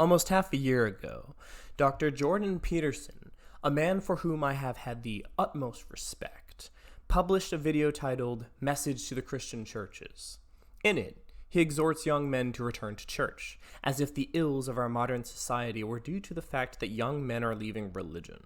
Almost half a year ago, Dr. Jordan Peterson, a man for whom I have had the utmost respect, published a video titled Message to the Christian Churches. In it, he exhorts young men to return to church, as if the ills of our modern society were due to the fact that young men are leaving religion.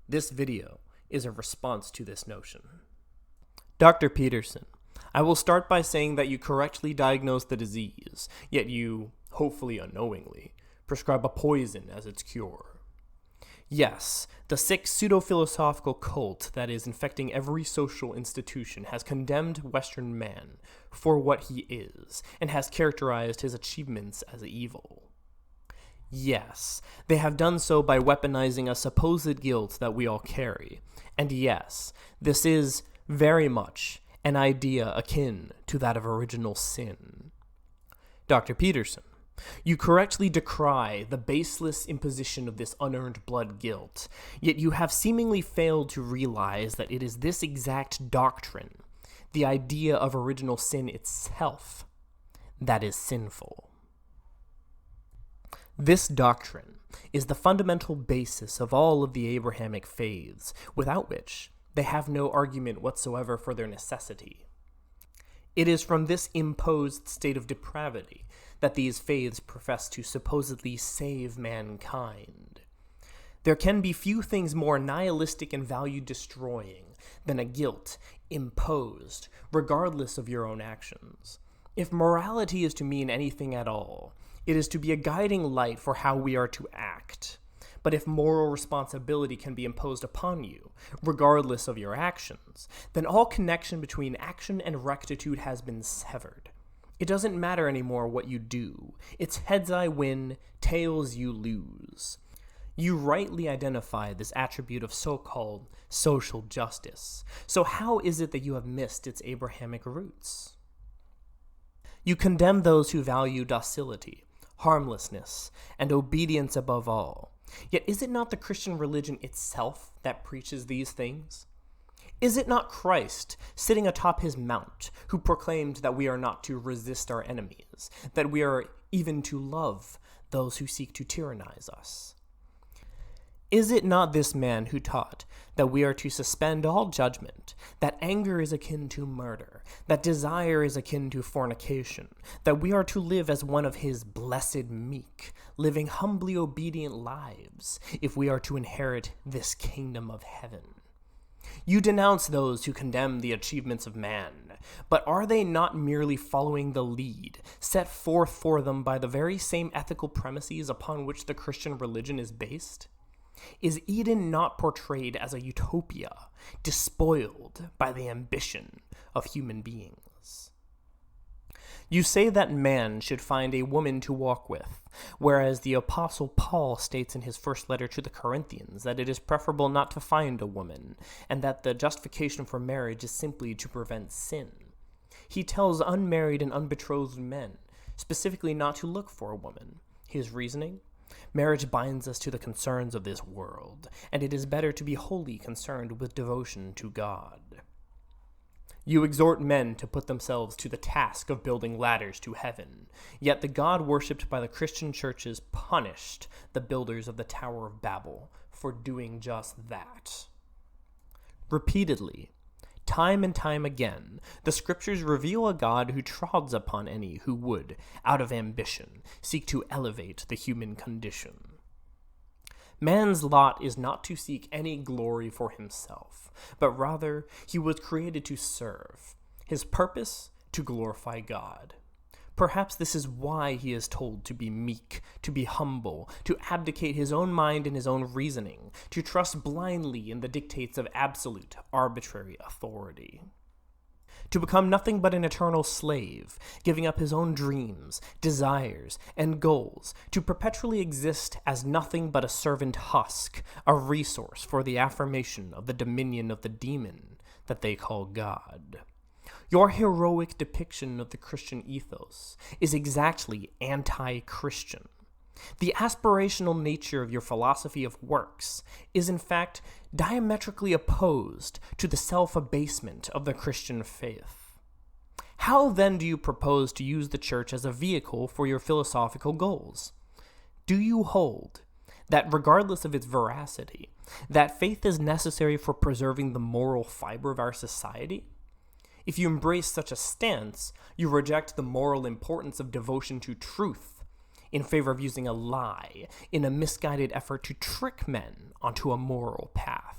This video is a response to this notion. Dr. Peterson, I will start by saying that you correctly diagnose the disease, yet you, hopefully unknowingly, prescribe a poison as its cure. Yes, the sick pseudo-philosophical cult that is infecting every social institution has condemned Western man for what he is, and has characterized his achievements as evil. Yes, they have done so by weaponizing a supposed guilt that we all carry, and yes, this is very much an idea akin to that of original sin. Dr. Peterson, you correctly decry the baseless imposition of this unearned blood guilt, yet you have seemingly failed to realize that it is this exact doctrine, the idea of original sin itself, that is sinful. This doctrine is the fundamental basis of all of the Abrahamic faiths, without which they have no argument whatsoever for their necessity. It is from this imposed state of depravity that these faiths profess to supposedly save mankind. There can be few things more nihilistic and value-destroying than a guilt imposed, regardless of your own actions. If morality is to mean anything at all, it is to be a guiding light for how we are to act. But if moral responsibility can be imposed upon you, regardless of your actions, then all connection between action and rectitude has been severed. It doesn't matter anymore what you do. It's heads I win, tails you lose. You rightly identify this attribute of so-called social justice. So how is it that you have missed its Abrahamic roots? You condemn those who value docility, harmlessness, and obedience above all. Yet is it not the Christian religion itself that preaches these things? Is it not Christ, sitting atop his mount, who proclaimed that we are not to resist our enemies, that we are even to love those who seek to tyrannize us? Is it not this man who taught that we are to suspend all judgment, that anger is akin to murder, that desire is akin to fornication, that we are to live as one of his blessed meek, living humbly obedient lives, if we are to inherit this kingdom of heaven? You denounce those who condemn the achievements of man, but are they not merely following the lead set forth for them by the very same ethical premises upon which the Christian religion is based? Is Eden not portrayed as a utopia, despoiled by the ambition of human beings? You say that man should find a woman to walk with, whereas the Apostle Paul states in his first letter to the Corinthians that it is preferable not to find a woman, and that the justification for marriage is simply to prevent sin. He tells unmarried and unbetrothed men specifically not to look for a woman. His reasoning? Marriage binds us to the concerns of this world, and it is better to be wholly concerned with devotion to God. You exhort men to put themselves to the task of building ladders to heaven, yet the God worshipped by the Christian churches punished the builders of the Tower of Babel for doing just that. Repeatedly, time and time again, the scriptures reveal a God who trods upon any who would, out of ambition, seek to elevate the human condition. Man's lot is not to seek any glory for himself, but rather he was created to serve, his purpose to glorify God. Perhaps this is why he is told to be meek, to be humble, to abdicate his own mind and his own reasoning, to trust blindly in the dictates of absolute, arbitrary authority. To become nothing but an eternal slave, giving up his own dreams, desires, and goals, to perpetually exist as nothing but a servant husk, a resource for the affirmation of the dominion of the demon that they call God. Your heroic depiction of the Christian ethos is exactly anti-Christian. The aspirational nature of your philosophy of works is in fact diametrically opposed to the self-abasement of the Christian faith. How then do you propose to use the church as a vehicle for your philosophical goals? Do you hold that regardless of its veracity, that faith is necessary for preserving the moral fiber of our society? If you embrace such a stance, you reject the moral importance of devotion to truth in favor of using a lie in a misguided effort to trick men onto a moral path.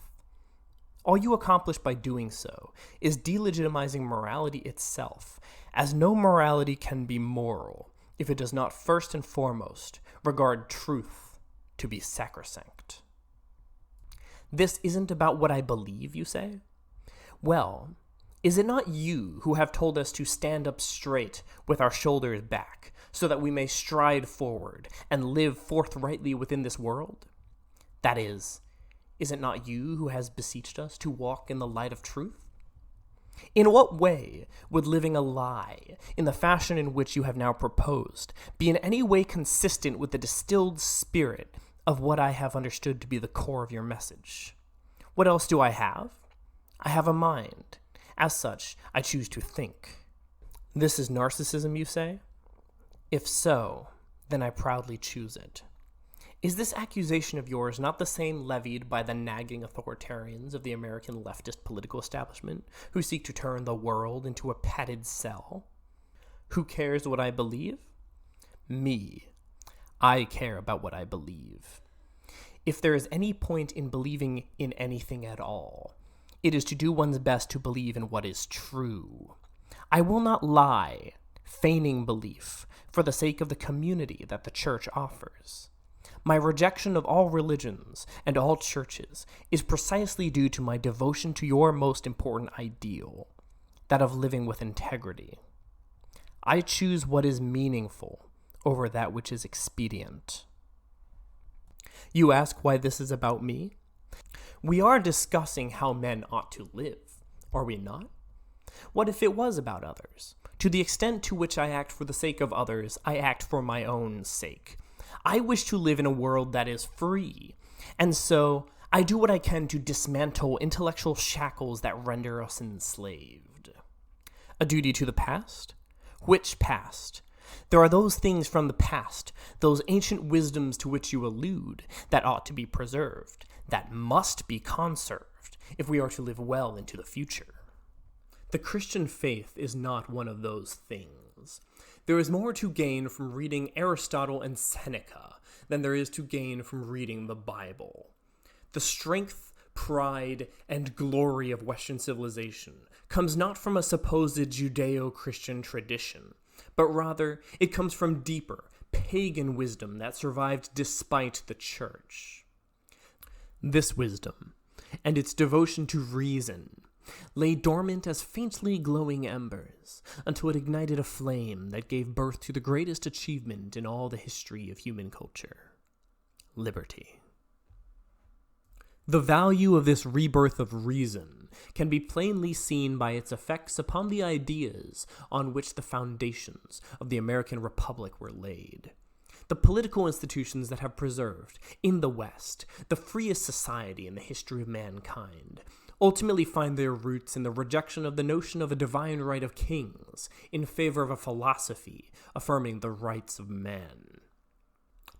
All you accomplish by doing so is delegitimizing morality itself, as no morality can be moral if it does not first and foremost regard truth to be sacrosanct. This isn't about what I believe, you say? Well, is it not you who have told us to stand up straight with our shoulders back so that we may stride forward and live forthrightly within this world? That is it not you who has beseeched us to walk in the light of truth? In what way would living a lie, in the fashion in which you have now proposed, be in any way consistent with the distilled spirit of what I have understood to be the core of your message? What else do I have? I have a mind. As such, I choose to think. This is narcissism, you say? If so, then I proudly choose it. Is this accusation of yours not the same levied by the nagging authoritarians of the American leftist political establishment who seek to turn the world into a padded cell? Who cares what I believe? Me. I care about what I believe. If there is any point in believing in anything at all, it is to do one's best to believe in what is true. I will not lie, feigning belief, for the sake of the community that the church offers. My rejection of all religions and all churches is precisely due to my devotion to your most important ideal, that of living with integrity. I choose what is meaningful over that which is expedient. You ask why this is about me? We are discussing how men ought to live, are we not? What if it was about others? To the extent to which I act for the sake of others, I act for my own sake. I wish to live in a world that is free, and so I do what I can to dismantle intellectual shackles that render us enslaved. A duty to the past? Which past? There are those things from the past, those ancient wisdoms to which you allude, that ought to be preserved, that must be conserved, if we are to live well into the future. The Christian faith is not one of those things. There is more to gain from reading Aristotle and Seneca than there is to gain from reading the Bible. The strength, pride, and glory of Western civilization comes not from a supposed Judeo-Christian tradition, but rather it comes from deeper, pagan wisdom that survived despite the church. This wisdom, and its devotion to reason, lay dormant as faintly glowing embers until it ignited a flame that gave birth to the greatest achievement in all the history of human culture: liberty. The value of this rebirth of reason can be plainly seen by its effects upon the ideas on which the foundations of the American Republic were laid. The political institutions that have preserved, in the West, the freest society in the history of mankind, ultimately find their roots in the rejection of the notion of a divine right of kings in favor of a philosophy affirming the rights of man.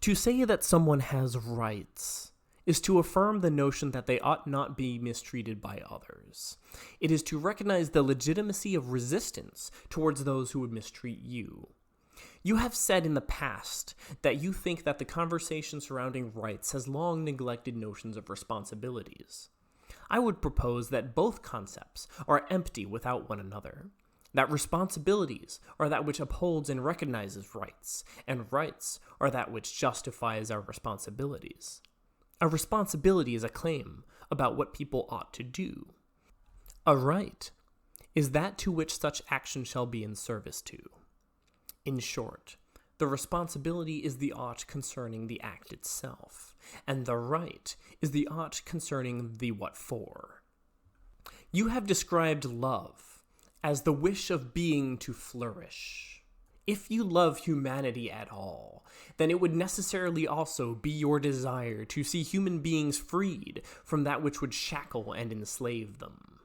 To say that someone has rights is to affirm the notion that they ought not be mistreated by others. It is to recognize the legitimacy of resistance towards those who would mistreat you. You have said in the past that you think that the conversation surrounding rights has long neglected notions of responsibilities. I would propose that both concepts are empty without one another, that responsibilities are that which upholds and recognizes rights, and rights are that which justifies our responsibilities. A responsibility is a claim about what people ought to do. A right is that to which such action shall be in service to. In short, the responsibility is the ought concerning the act itself, and the right is the ought concerning the what for. You have described love as the wish of being to flourish. If you love humanity at all, then it would necessarily also be your desire to see human beings freed from that which would shackle and enslave them.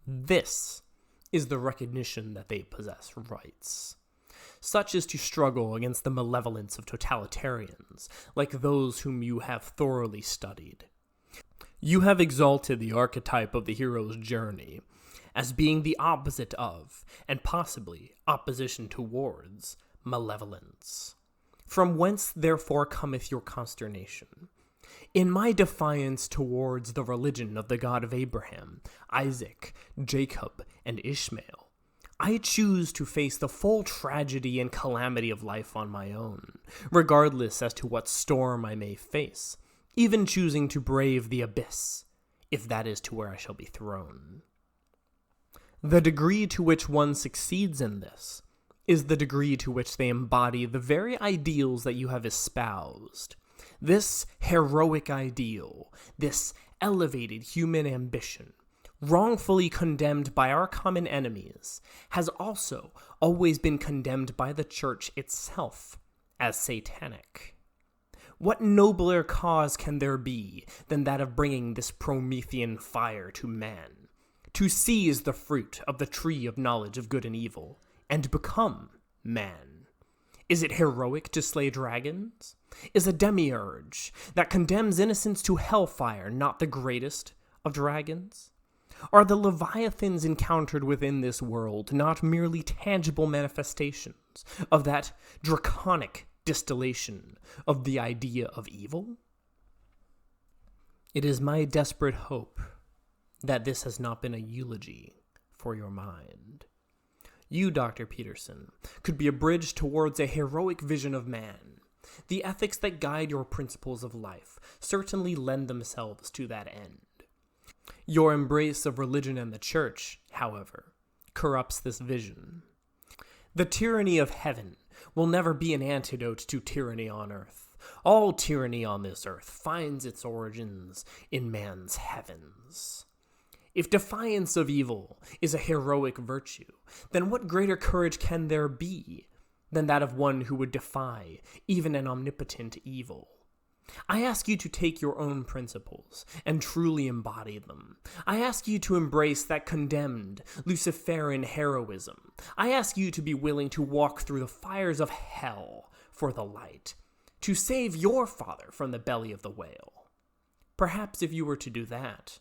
This is the recognition that they possess rights. such as to struggle against the malevolence of totalitarians, like those whom you have thoroughly studied. You have exalted the archetype of the hero's journey as being the opposite of, and possibly opposition towards, malevolence. From whence therefore cometh your consternation? In my defiance towards the religion of the God of Abraham, Isaac, Jacob, and Ishmael, I choose to face the full tragedy and calamity of life on my own, regardless as to what storm I may face, even choosing to brave the abyss, if that is to where I shall be thrown. The degree to which one succeeds in this is the degree to which they embody the very ideals that you have espoused. This heroic ideal, this elevated human ambition, wrongfully condemned by our common enemies, has also always been condemned by the Church itself as satanic. What nobler cause can there be than that of bringing this Promethean fire to man, to seize the fruit of the tree of knowledge of good and evil, and become man? Is it heroic to slay dragons? Is a demiurge that condemns innocents to hellfire not the greatest of dragons? Are the leviathans encountered within this world not merely tangible manifestations of that draconic distillation of the idea of evil? It is my desperate hope that this has not been a eulogy for your mind. You, Dr. Peterson, could be a bridge towards a heroic vision of man. The ethics that guide your principles of life certainly lend themselves to that end. Your embrace of religion and the Church, however, corrupts this vision. The tyranny of heaven will never be an antidote to tyranny on earth. All tyranny on this earth finds its origins in man's heavens. If defiance of evil is a heroic virtue, then what greater courage can there be than that of one who would defy even an omnipotent evil? I ask you to take your own principles and truly embody them. I ask you to embrace that condemned Luciferian heroism. I ask you to be willing to walk through the fires of hell for the light, to save your father from the belly of the whale. Perhaps if you were to do that,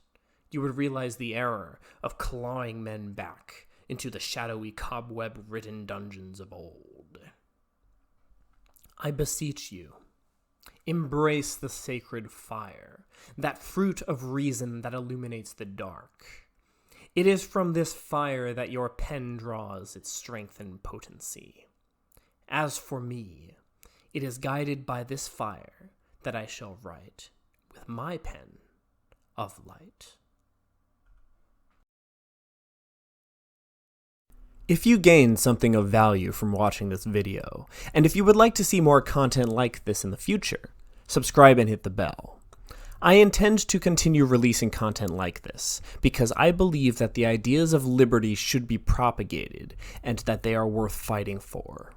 you would realize the error of clawing men back into the shadowy, cobweb-ridden dungeons of old. I beseech you, embrace the sacred fire, that fruit of reason that illuminates the dark. It is from this fire that your pen draws its strength and potency. As for me, it is guided by this fire that I shall write with my pen of light. If you gained something of value from watching this video, and if you would like to see more content like this in the future, subscribe and hit the bell. I intend to continue releasing content like this, because I believe that the ideas of liberty should be propagated, and that they are worth fighting for.